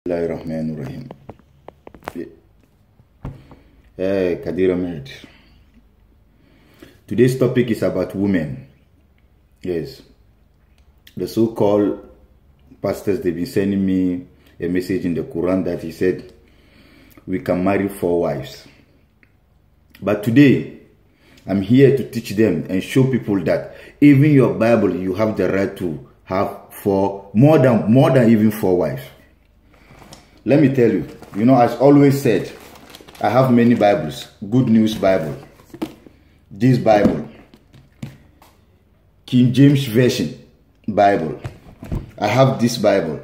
Bismillahirrahmanirrahim. Kadira married. Today's topic is about women. Yes. The so-called pastors, they've been sending me a message in the Quran that he said we can marry 4 wives. But today, I'm here to teach them and show people that even your Bible, you have the right to have more than even 4 wives. Let me tell you, as always said, I have many Bibles. Good News Bible, this Bible, King James Version Bible. I have this Bible,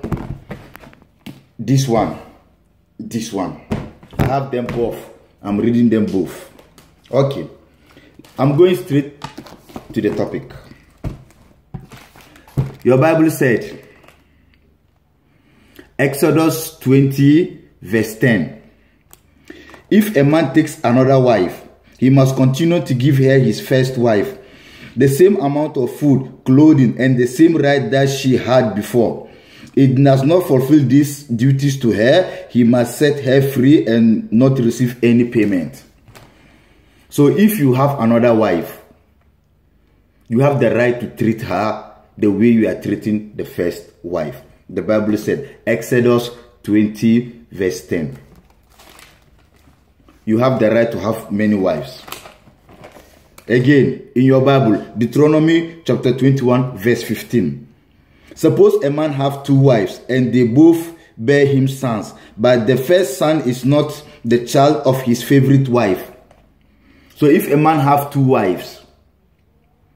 this one. I have them both. I'm reading them both. Okay, I'm going straight to the topic. Your Bible said, Exodus 20 verse 10. If a man takes another wife, he must continue to give her his first wife the same amount of food, clothing, and the same right that she had before. It does not fulfill these duties to her, he must set her free and not receive any payment. So if you have another wife, you have the right to treat her the way you are treating the first wife. The Bible said, Exodus 20 verse 10. You have the right to have many wives. Again, in your Bible, Deuteronomy chapter 21 verse 15. Suppose a man have 2 wives, and they both bear him sons, but the first son is not the child of his favorite wife. So if a man have 2 wives,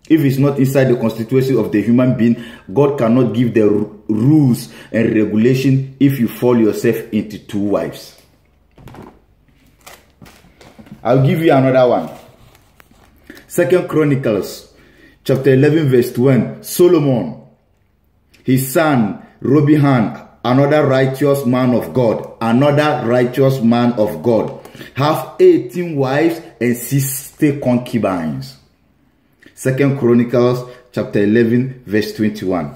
if it's not inside the constitution of the human being, God cannot give the rules and regulation if you fall yourself into 2 wives. I'll give you another one. 2 Chronicles chapter 11 verse 1. Solomon, his son Rehoboam, another righteous man of God, have 18 wives and 60 concubines. 2 Chronicles chapter 11 verse 21.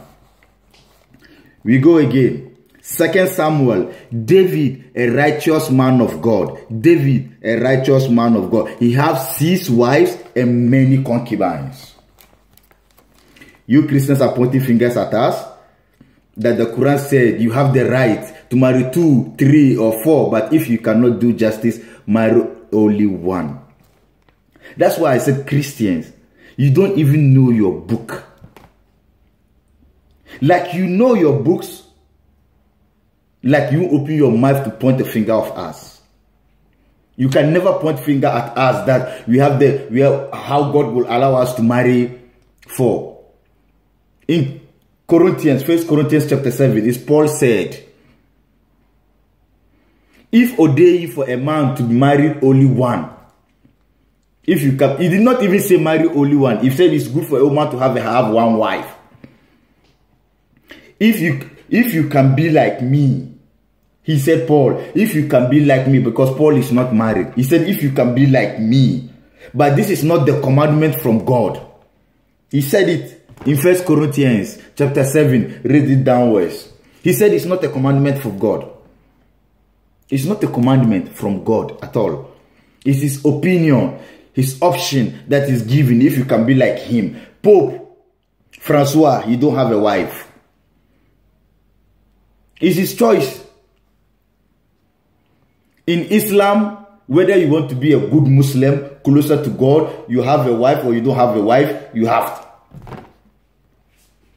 We go again. 2 Samuel, David, a righteous man of God. He has 6 wives and many concubines. You Christians are pointing fingers at us that the Quran said you have the right to marry 2, 3 or 4, but if you cannot do justice, marry only 1. That's why I said, Christians, you don't even know your book. Like you know your books, like you open your mouth to point a finger of us. You can never point finger at us that we have how God will allow us to marry 4. In Corinthians, 1 Corinthians chapter 7, is Paul said, if ordained for a man to marry only 1, if you can, he did not even say marry only 1. He said it's good for a woman to have 1 wife. If you can be like me, he said, Paul, if you can be like me, because Paul is not married. He said, if you can be like me. But this is not the commandment from God. He said it in 1 Corinthians chapter 7. Read it downwards. He said it's not a commandment from God. It's not a commandment from God at all. It's his opinion, his option that is given if you can be like him. Pope Francois, you don't have a wife. It's his choice. In Islam, whether you want to be a good Muslim, closer to God, you have a wife or you don't have a wife, you have to.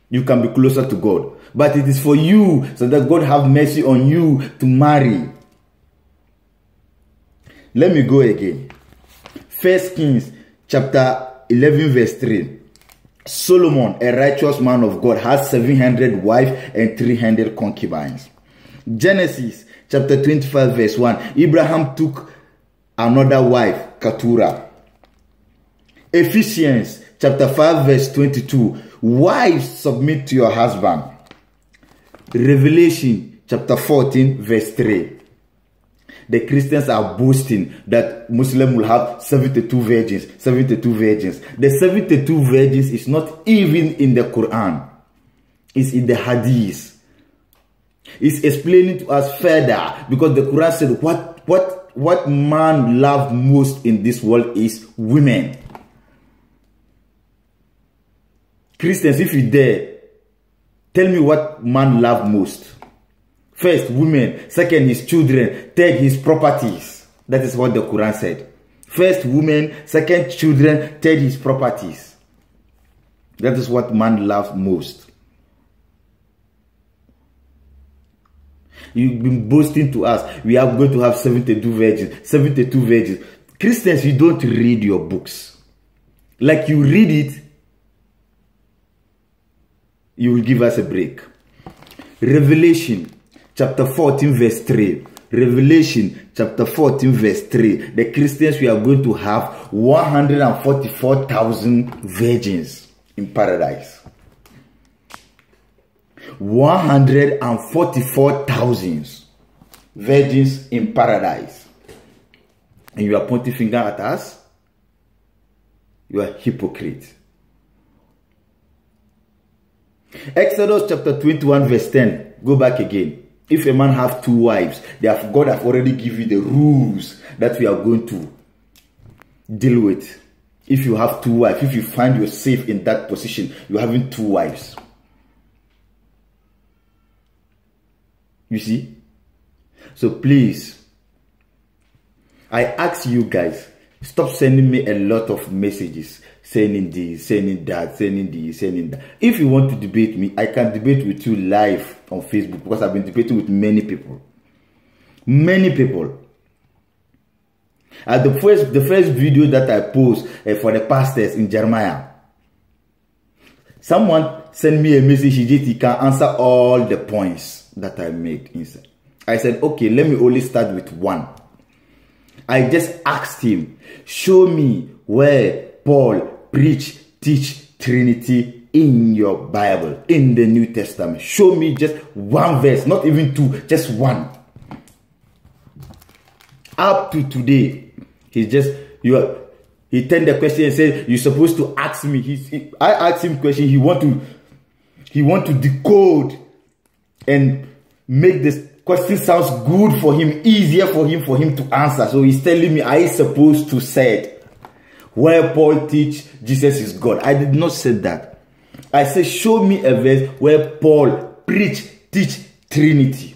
You can be closer to God. But it is for you, so that God have mercy on you to marry. Let me go again. 1 Kings chapter 11 verse 3. Solomon, a righteous man of God, has 700 wives and 300 concubines. Genesis chapter 25 verse 1. Abraham took another wife, Keturah. Ephesians chapter 5 verse 22. Wives, submit to your husband. Revelation chapter 14 verse 3. The Christians are boasting that Muslim will have 72 virgins. The 72 virgins is not even in the Quran. It's in the Hadith. It's explaining to us further, because the Quran said what man loves most in this world is women. Christians, if you dare, tell me what man loves most. First, women. Second, his children. Third, his properties. That is what the Quran said. First, women. Second, children. Third, his properties. That is what man loves most. You've been boasting to us, we are going to have 72 virgins. 72 virgins. Christians, you don't read your books. Like you read it, you will give us a break. Revelation chapter 14 verse 3. Revelation chapter 14 verse 3. The Christians, we are going to have 144,000 virgins in paradise. 144,000 virgins in paradise. And you are pointing finger at us? You are hypocrite. Exodus chapter 21 verse 10. Go back again. If a man have 2 wives, God have already given you the rules that we are going to deal with. If you have 2 wives, if you find yourself in that position, you're having 2 wives. You see? So please, I ask you guys, stop sending me a lot of messages, sending this, sending that, sending this, sending that. If you want to debate me, I can debate with you live on Facebook, because I've been debating with many people. Many people. The first video that I post for the pastors in Jeremiah, someone sent me a message. He can answer all the points that I made inside. I said, okay, let me only start with one. I just asked him, show me where Paul teach Trinity in your Bible, in the New Testament. Show me just one verse, not even 2, just one. Up to today, he turned the question and said, you're supposed to ask me. I asked him question. He want to decode and make this question sounds good for him, easier for him to answer. So he's telling me, I supposed to say where Paul teach Jesus is God. I did not say that. I said, show me a verse where Paul teach Trinity.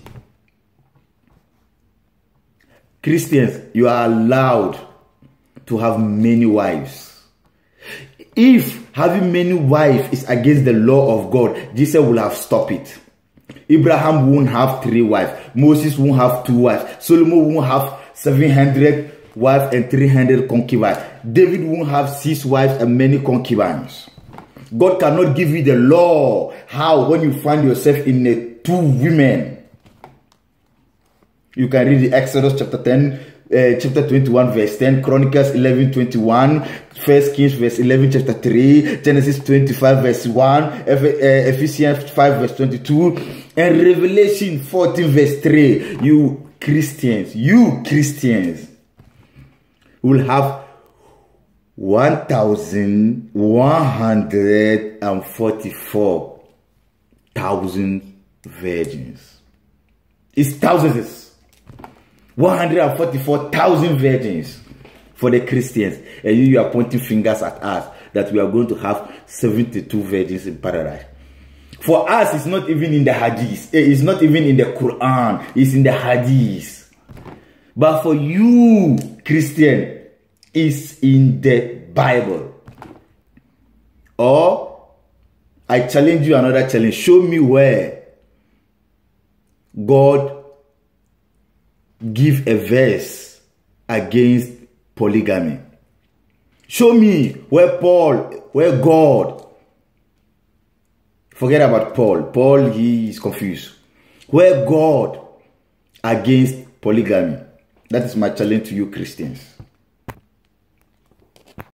Christians, you are allowed to have many wives. If having many wives is against the law of God, Jesus will have stopped it. Abraham won't have 3 wives. Moses won't have 2 wives. Solomon won't have 700 wives and 300 concubines. David won't have 6 wives and many concubines. God cannot give you the law. How? When you find yourself in 2 women. You can read the Exodus chapter 21 verse 10, Chronicles 11:21, 1 Kings verse 11 chapter 3, Genesis 25 verse 1, Ephesians 5 verse 22, and Revelation 14 verse 3. You Christians will have 144,000 virgins. It's thousands. 144,000 virgins for the Christians, and you are pointing fingers at us that we are going to have 72 virgins in paradise. For us, it's not even in the hadith. It's not even in the Quran. It's in the hadith. But for you, Christian, it's in the Bible. Or I challenge you another challenge. Show me where God give a verse against polygamy. Show me where God, forget about Paul, he is confused. Where God against polygamy. That is my challenge to you Christians.